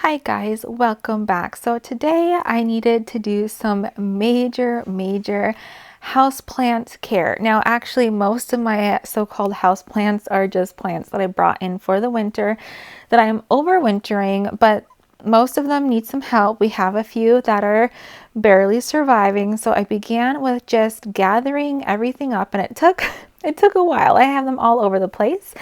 Hi guys, welcome back. So today I needed to do some major houseplant care. Now actually most of my so-called houseplants are just plants that I brought in for the winter that I am overwintering, but most of them need some help. We have a few that are barely surviving. So I began with just gathering everything up, and it took a while. I have them all over the place.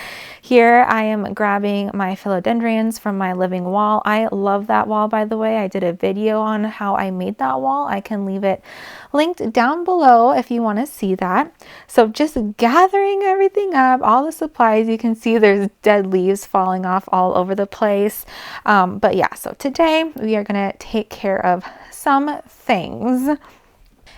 Here I am grabbing my philodendrons from my living wall. I love that wall, by the way. I did a video on how I made that wall. I can leave it linked down below if you want to see that. So just gathering everything up, all the supplies. You can see there's dead leaves falling off all over the place. But yeah, so today we are going to take care of some things.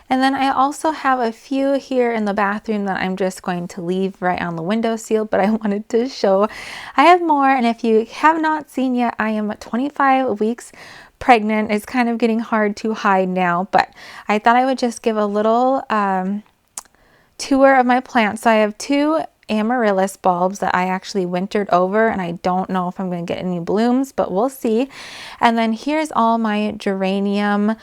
And then I also have a few here in the bathroom that I'm just going to leave right on the windowsill, but I wanted to show I have more. And if you have not seen yet, I am 25 weeks pregnant. It's kind of getting hard to hide now, but I thought I would just give a little tour of my plants. So I have two amaryllis bulbs that I actually wintered over, and I don't know if I'm going to get any blooms, but we'll see. And then here's all my geranium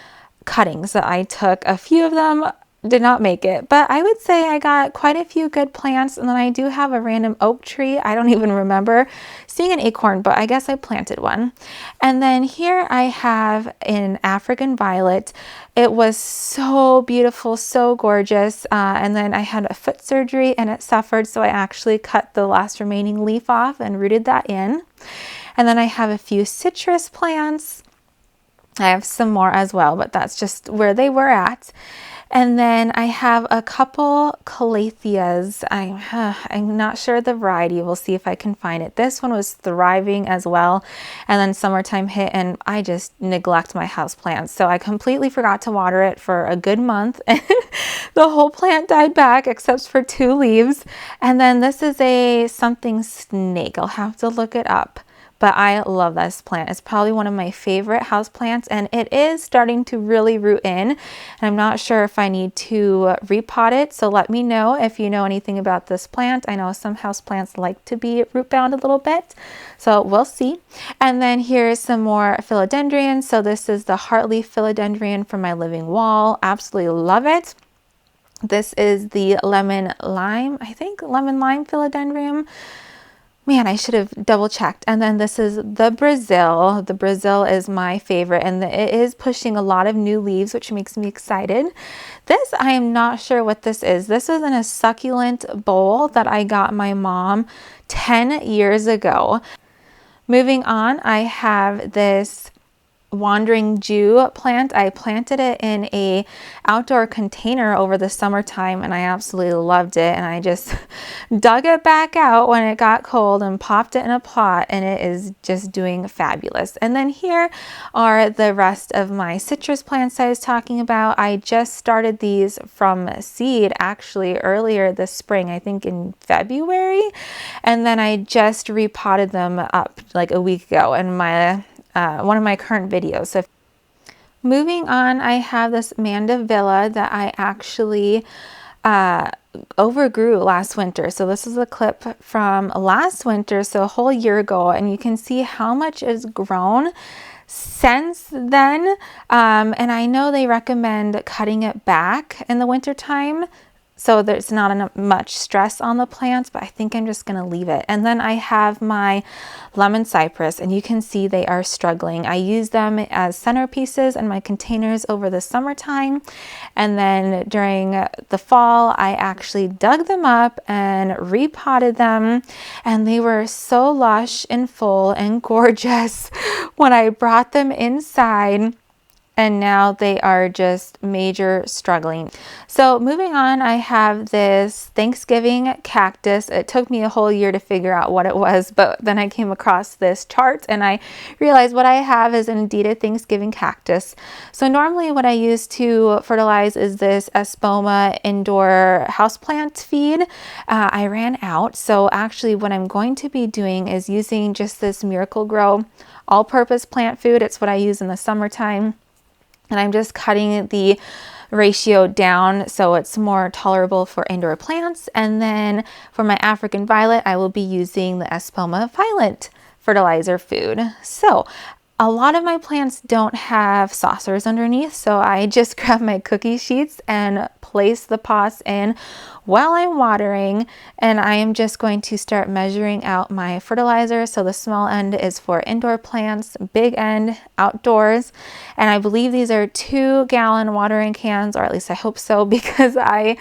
cuttings that I took. A few of them did not make it, but I would say I got quite a few good plants. And then I do have a random oak tree. I don't even remember seeing an acorn, but I guess I planted one. And then here I have an African violet. It was so beautiful, so gorgeous. And then I had a foot surgery and it suffered, so I actually cut the last remaining leaf off and rooted that in. And then I have a few citrus plants. I have some more as well, but that's just where they were at. And then I have a couple calatheas. I'm not sure the variety. We'll see if I can find it. This one was thriving as well. And then summertime hit and I just neglect my house plants. So I completely forgot to water it for a good month. And the whole plant died back except for 2 leaves. And then this is a something snake. I'll have to look it up. But I love this plant. It's probably one of my favorite house plants, and it is starting to really root in. And I'm not sure if I need to repot it, so let me know if you know anything about this plant. I know some house plants like to be root bound a little bit, so we'll see. And then here's some more philodendrons. So this is the heartleaf philodendron from my living wall. Absolutely love it. This is the lemon lime philodendron. Man, I should have double checked. And then this is the Brazil. The Brazil is my favorite, and it is pushing a lot of new leaves, which makes me excited. This, I am not sure what this is. This is in a succulent bowl that I got my mom 10 years ago. Moving on, I have this wandering Jew plant. I planted it in a outdoor container over the summertime and I absolutely loved it, and I just dug it back out when it got cold and popped it in a pot, and it is just doing fabulous. And then here are the rest of my citrus plants I was talking about. I just started these from seed actually earlier this spring, I think in February, and then I just repotted them up like a week ago in my one of my current videos. So moving on, I have this mandevilla that I actually overgrew last winter. So this is a clip from last winter, so a whole year ago, and you can see how much is grown since then. And I know they recommend cutting it back in the winter time, so there's not much stress on the plants, but I think I'm just going to leave it. And then I have my lemon cypress, and you can see they are struggling. I use them as centerpieces in my containers over the summertime. And then during the fall, I actually dug them up and repotted them. And they were so lush and full and gorgeous when I brought them inside. And now they are just major struggling. So moving on, I have this Thanksgiving cactus. It took me a whole year to figure out what it was, but then I came across this chart and I realized what I have is indeed a Thanksgiving cactus. So normally what I use to fertilize is this Espoma indoor houseplant feed. I ran out, so actually what I'm going to be doing is using just this Miracle Grow all-purpose plant food. It's what I use in the summertime. And I'm just cutting the ratio down so it's more tolerable for indoor plants. And then for my African violet, I will be using the Espoma Violet fertilizer food. So A lot of my plants don't have saucers underneath, so I just grab my cookie sheets and place the pots in while I'm watering, and I am just going to start measuring out my fertilizer. So the small end is for indoor plants, big end outdoors, and I believe these are 2-gallon watering cans, or at least I hope so, because I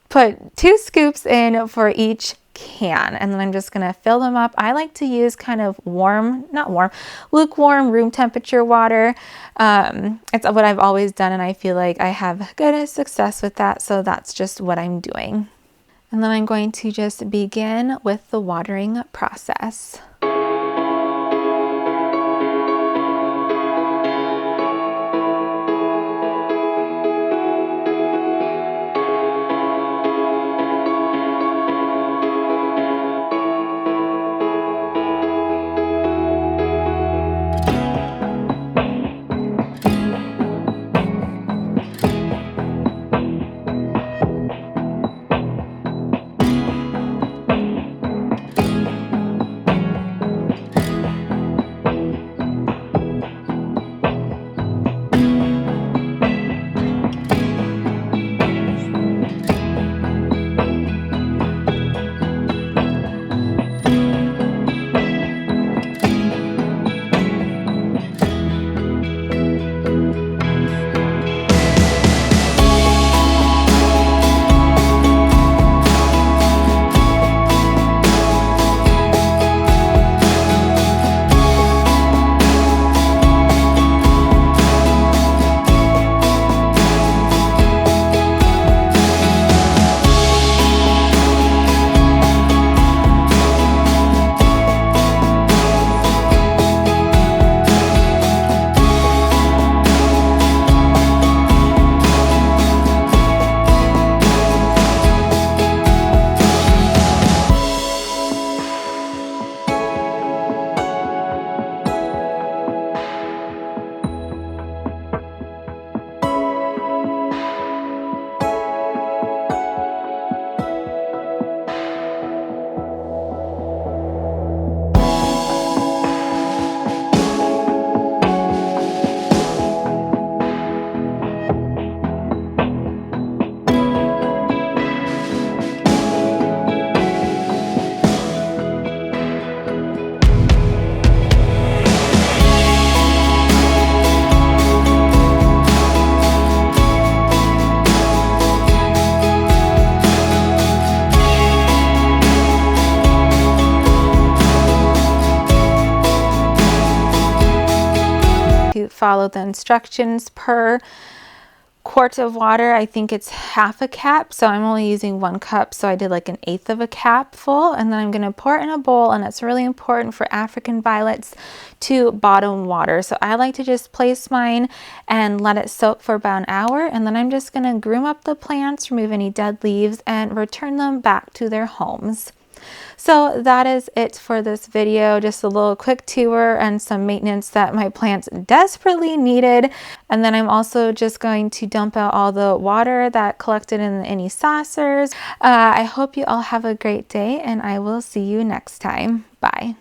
put 2 scoops in for each can, and then I'm just gonna fill them up. I like to use kind of lukewarm room temperature water. It's what I've always done, and I feel like I have good success with that, so that's just what I'm doing. And then I'm going to just begin with the watering process. To follow the instructions per quart of water. I think it's half a cap, so I'm only using 1 cup, so I did like 1/8 of a cap full, and then I'm going to pour it in a bowl. And it's really important for African violets to bottom water, so I like to just place mine and let it soak for about an hour, and then I'm just going to groom up the plants, remove any dead leaves, and return them back to their homes. So that is it for this video, just a little quick tour and some maintenance that my plants desperately needed. And then I'm also just going to dump out all the water that collected in any saucers. I hope you all have a great day, and I will see you next time. Bye.